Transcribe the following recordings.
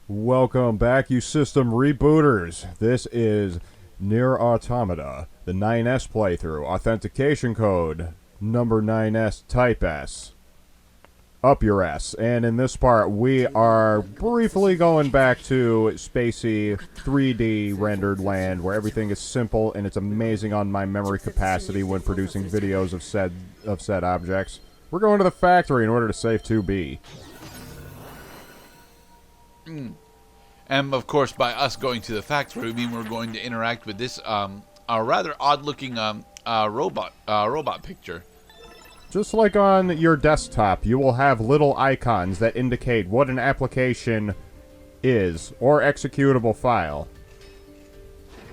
Welcome back, you system rebooters. This is NieR Automata, the 9S playthrough. Authentication code, number 9S, type S. Up your S. And in this part, we are briefly going back to spacey, 3D rendered land where everything is simple and it's amazing on my memory capacity when producing videos of said objects. We're going to the factory in order to save 2B. And of course, by us going to the factory, we mean we're going to interact with this a rather odd-looking robot picture. Just like on your desktop, you will have little icons that indicate what an application is, or executable file.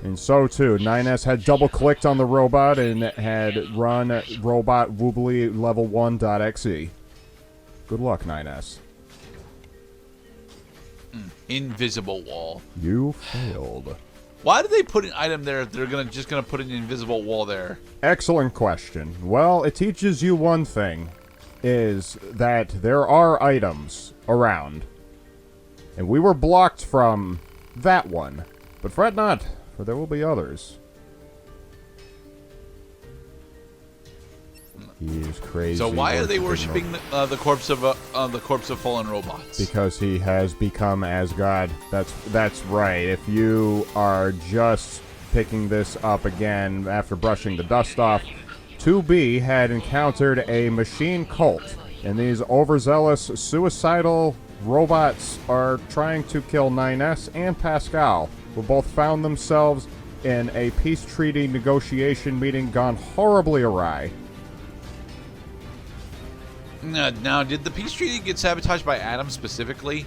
And so too, 9S had double-clicked on the robot and had run robot woobly level 1.exe. Good luck, 9S. Invisible wall. You failed. Why did they put an item there if they're just gonna put an invisible wall there? Excellent question. Well, it teaches you one thing, is that there are items around. And we were blocked from that one. But fret not, for there will be others. He is crazy. So why are they worshiping the corpse of fallen robots? Because he has become as God. That's right. If you are just picking this up again after brushing the dust off, 2B had encountered a machine cult, and these overzealous, suicidal robots are trying to kill 9S and Pascal, who both found themselves in a peace treaty negotiation meeting gone horribly awry. Now, did the peace treaty get sabotaged by Adam specifically?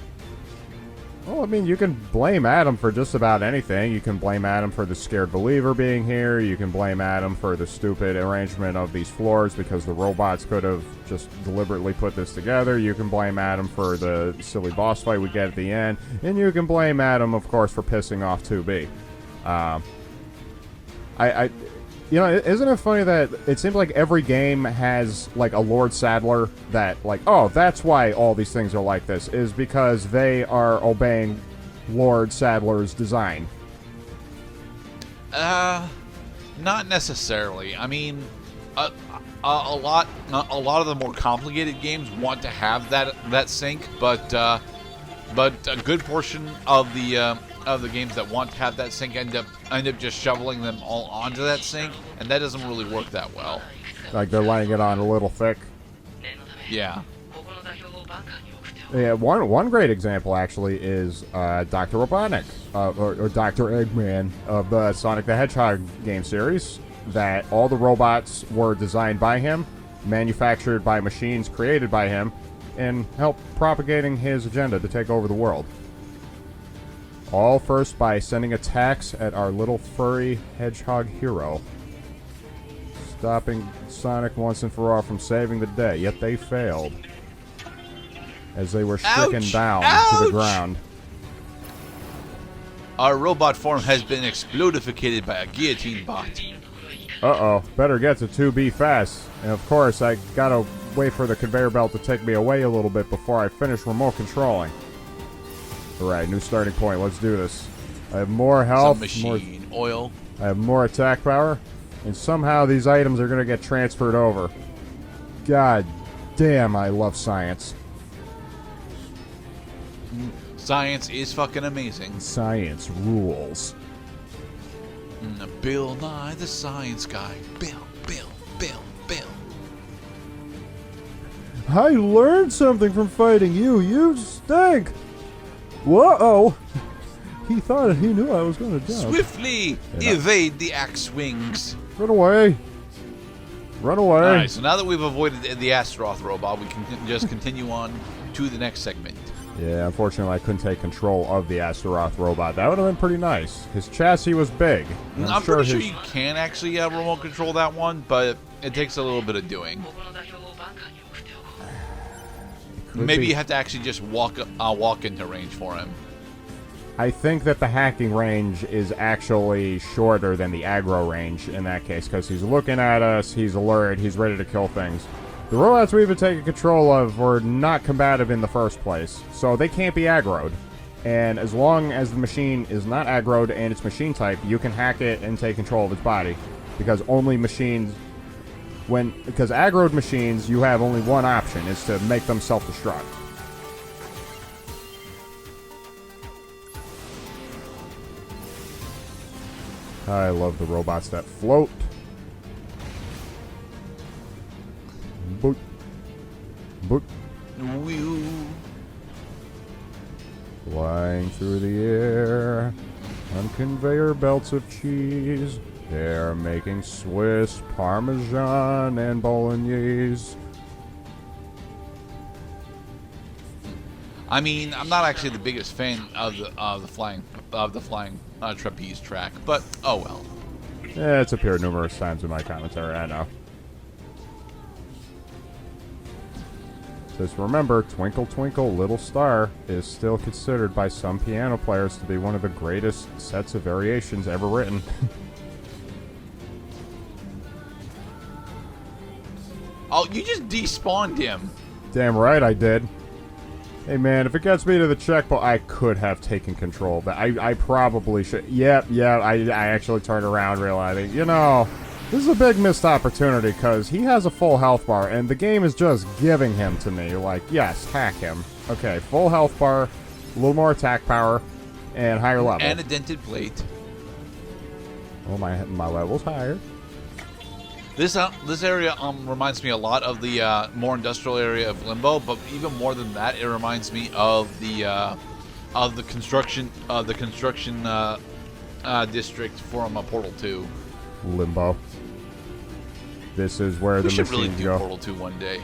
Well, I mean, you can blame Adam for just about anything. You can blame Adam for the scared believer being here. You can blame Adam for the stupid arrangement of these floors because the robots could have just deliberately put this together. You can blame Adam for the silly boss fight we get at the end. And you can blame Adam, of course, for pissing off 2B. You know, isn't it funny that it seems like every game has, like, a Lord Saddler that, like, oh, that's why all these things are like this, is because they are obeying Lord Saddler's design. Not necessarily. I mean, a lot of the more complicated games want to have that sync, but a good portion of the games that want to have that sync end up just shoveling them all onto that sync, and that doesn't really work that well. Like they're laying it on a little thick. Yeah. Yeah, one great example actually is Dr. Robotnik, or Dr. Eggman of the Sonic the Hedgehog game series. That all the robots were designed by him, manufactured by machines created by him, and helped propagating his agenda to take over the world. All first by sending attacks at our little furry hedgehog hero, stopping Sonic once and for all from saving the day, yet they failed as they were stricken down to the ground. Our robot form has been explodificated by a guillotine bot. Uh-oh, better get to 2B fast. And of course, I gotta wait for the conveyor belt to take me away a little bit before I finish remote controlling. Alright, new starting point. Let's do this. I have more health. Some machine oil. I have more attack power. And somehow these items are going to get transferred over. God damn, I love science. Science is fucking amazing. Science rules. Bill Nye the Science Guy. Bill. I learned something from fighting you. You stink. Whoa! He thought he knew I was going to jump. Swiftly evade the axe wings. Run away. Run away. Alright, so now that we've avoided the Astaroth robot, we can just continue on to the next segment. Yeah, unfortunately I couldn't take control of the Astaroth robot. That would have been pretty nice. His chassis was big. I'm pretty sure you can actually remote control that one, but it takes a little bit of doing. Maybe you have to actually just walk into range for him. I think that the hacking range is actually shorter than the aggro range in that case, because he's looking at us, he's alert, he's ready to kill things. The robots we've been taking control of were not combative in the first place, so they can't be aggroed. And as long as the machine is not aggroed and it's machine type, you can hack it and take control of its body. Because only machines... Because aggroed machines, you have only one option, is to make them self-destruct. I love the robots that float. Boop. Boop. Whew. Flying through the air on conveyor belts of cheese. They're making Swiss, Parmesan, and Bolognese. I mean, I'm not actually the biggest fan of the flying trapeze track, but oh well. Yeah, it's appeared numerous times in my commentary, I know. Just remember, Twinkle Twinkle Little Star is still considered by some piano players to be one of the greatest sets of variations ever written. Oh, you just despawned him. Damn right I did. Hey man, if it gets me to the checkpoint, I could have taken control of that. I probably should. Yep, I actually turned around realizing, you know, this is a big missed opportunity because he has a full health bar and the game is just giving him to me. Like, yes, hack him. Okay, full health bar, a little more attack power, and higher level. And a dented plate. Oh, my level's higher. This area reminds me a lot of the more industrial area of Limbo, but even more than that, it reminds me of the construction district from Portal 2. Limbo. This is where the machines go. We should really do Portal 2 one day.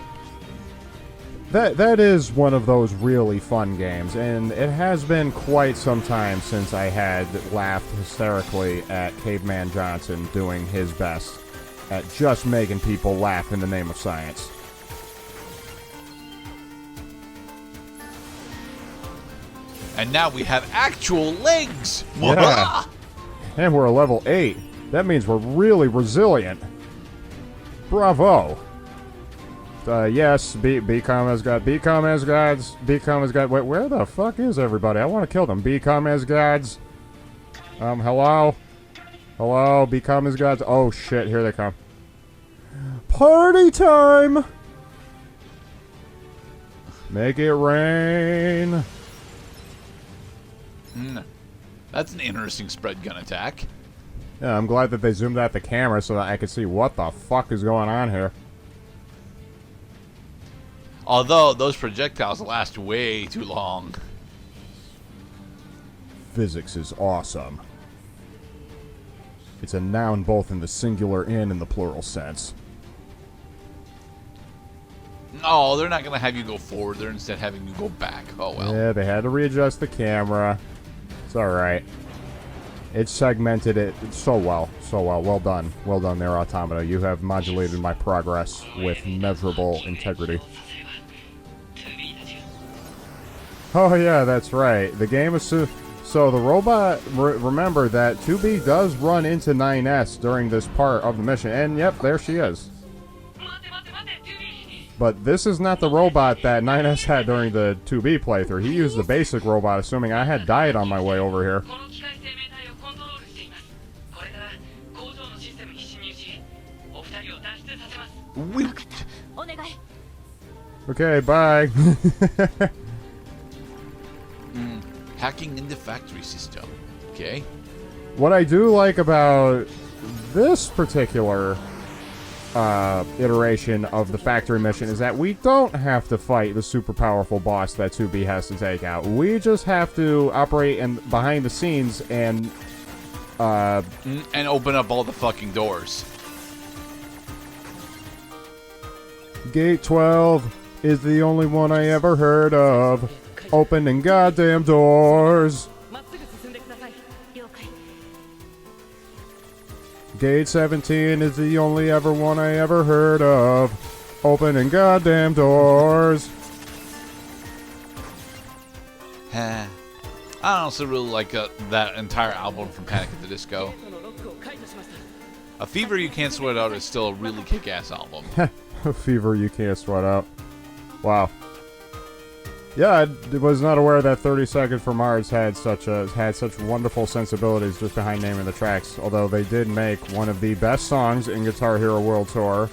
That is one of those really fun games, and it has been quite some time since I had laughed hysterically at Caveman Johnson doing his best at just making people laugh in the name of science. And now we have actual legs! Yeah. And we're a level 8. That means we're really resilient. Bravo. Yes, BCom has got... BCom has gods. BCom has got... Wait, where the fuck is everybody? I want to kill them. BCom has gods. Hello? Hello? BCom has gods. Oh, shit. Here they come. Party time! Make it rain. That's an interesting spread gun attack. Yeah, I'm glad that they zoomed out the camera so that I could see what the fuck is going on here. Although, those projectiles last way too long. Physics is awesome. It's a noun both in the singular and in the plural sense. No, they're not going to have you go forward. They're instead having you go back. Oh, well. Yeah, they had to readjust the camera. It's alright. It segmented it so well. So well. Well done. Well done there, Automata. You have modulated my progress with measurable integrity. Oh, yeah, that's right. The game is... So the robot... remember that 2B does run into 9S during this part of the mission. And, yep, there she is. But this is not the robot that 9S had during the 2B playthrough. He used the basic robot, assuming I had died on my way over here. Okay, bye. Hacking in the factory system. Okay. What I do like about this particular iteration of the factory mission is that we don't have to fight the super powerful boss that 2B has to take out. We just have to operate behind the scenes and open up all the fucking doors. Gate 12 is the only one I ever heard of. Opening goddamn doors. Gate 17 is the only ever one I ever heard of. Opening goddamn doors. I honestly really like that entire album from Panic at the Disco. A Fever You Can't Sweat Out is still a really kick-ass album. A Fever You Can't Sweat Out. Wow. Yeah, I was not aware that 30 Seconds from Mars had such wonderful sensibilities just behind naming the tracks. Although they did make one of the best songs in Guitar Hero World Tour.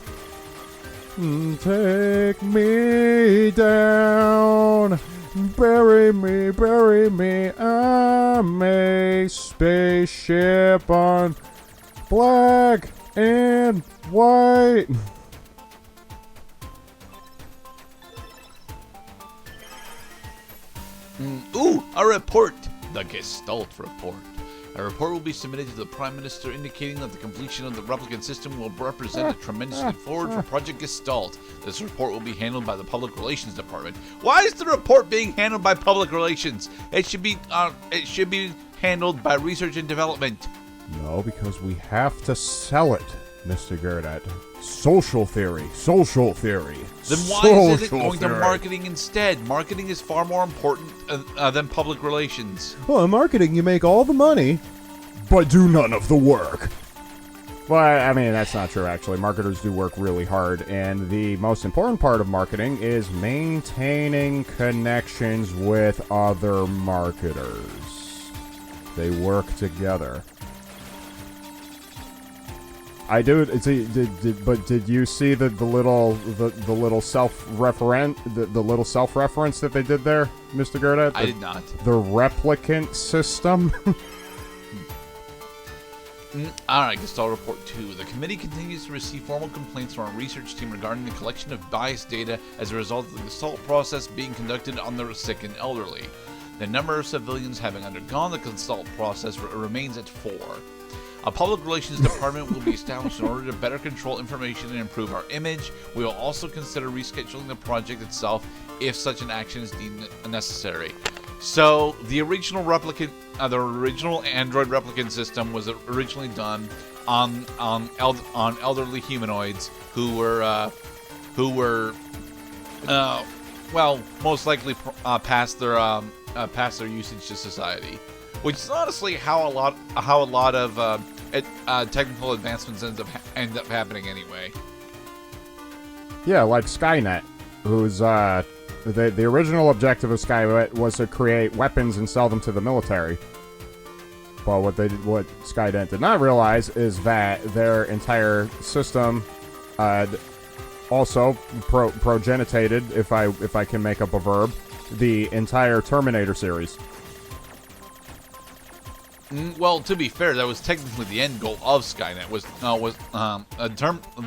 Take me down, bury me, I'm a spaceship on black and white. Ooh, a report! The Gestalt report. A report will be submitted to the Prime Minister indicating that the completion of the replicant system will represent a tremendous leap forward for Project Gestalt. This report will be handled by the Public Relations Department. Why is the report being handled by Public Relations? It should be handled by Research and Development. No, because we have to sell it, Mr. Gerdat. Social theory. Social theory. Then why is it going to marketing instead? Marketing is far more important than public relations. Well, in marketing, you make all the money, but do none of the work. Well, I mean, that's not true, actually. Marketers do work really hard, and the most important part of marketing is maintaining connections with other marketers. They work together. I do. But did you see the little self-reference that they did there, Mr. Gerdat? I did not. The replicant system. Alright, Gestalt Report 2. The committee continues to receive formal complaints from our research team regarding the collection of biased data as a result of the Gestalt process being conducted on the sick and elderly. The number of civilians having undergone the Gestalt process remains at 4. A public relations department will be established in order to better control information and improve our image. We will also consider rescheduling the project itself if such an action is deemed necessary. So, the original replicant, the original Android replicant system was originally done on elderly humanoids who were well, most likely past their usage to society. Which is honestly how a lot of technical advancements end up happening anyway. Yeah, like Skynet, who's the original objective of Skynet was to create weapons and sell them to the military. But what Skynet did not realize is that their entire system also progenitated, if I can make up a verb, the entire Terminator series. Well, to be fair, that was technically the end goal of Skynet.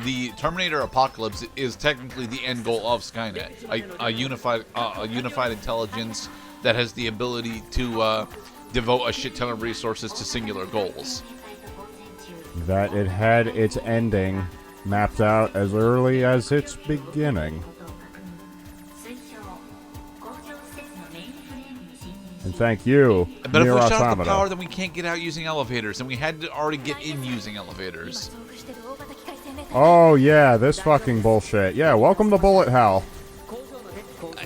The Terminator apocalypse is technically the end goal of Skynet, a unified intelligence that has the ability to devote a shit ton of resources to singular goals. That it had its ending mapped out as early as its beginning. And thank you, But NieR if we shut off the Automata. power, then we can't get out using elevators, and we had to already get in using elevators. Oh yeah, this fucking bullshit. Yeah, welcome to Bullet Hell.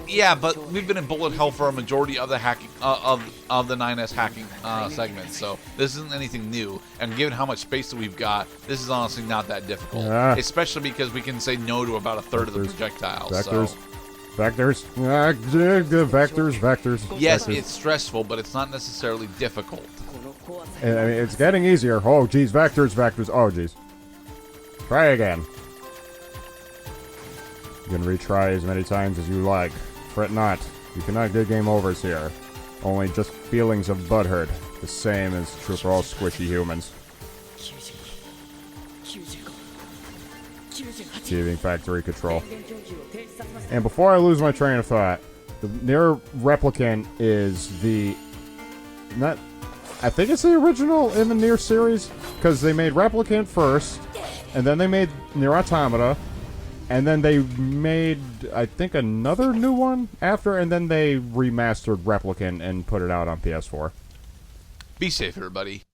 Yeah, but we've been in bullet hell for a majority of the hacking of the 9S hacking segments, so this isn't anything new. And given how much space that we've got, this is honestly not that difficult. Yeah. Especially because we can say no to about a third of the projectiles. Vectors. So. Vectors. Vectors. Yes, Vectors. it's stressful, but it's not necessarily difficult. I mean, it's getting easier. Oh, geez. Vectors. Oh, geez. Try again. You can retry as many times as you like. Fret not. You cannot get game overs here. Only just feelings of butthurt. The same is true for all squishy humans. Achieving factory control. And before I lose my train of thought, the NieR Replicant is I think it's the original in the NieR series, because they made Replicant first, and then they made NieR Automata, and then they made, I think, another new one after, and then they remastered Replicant and put it out on PS4. Be safe, everybody.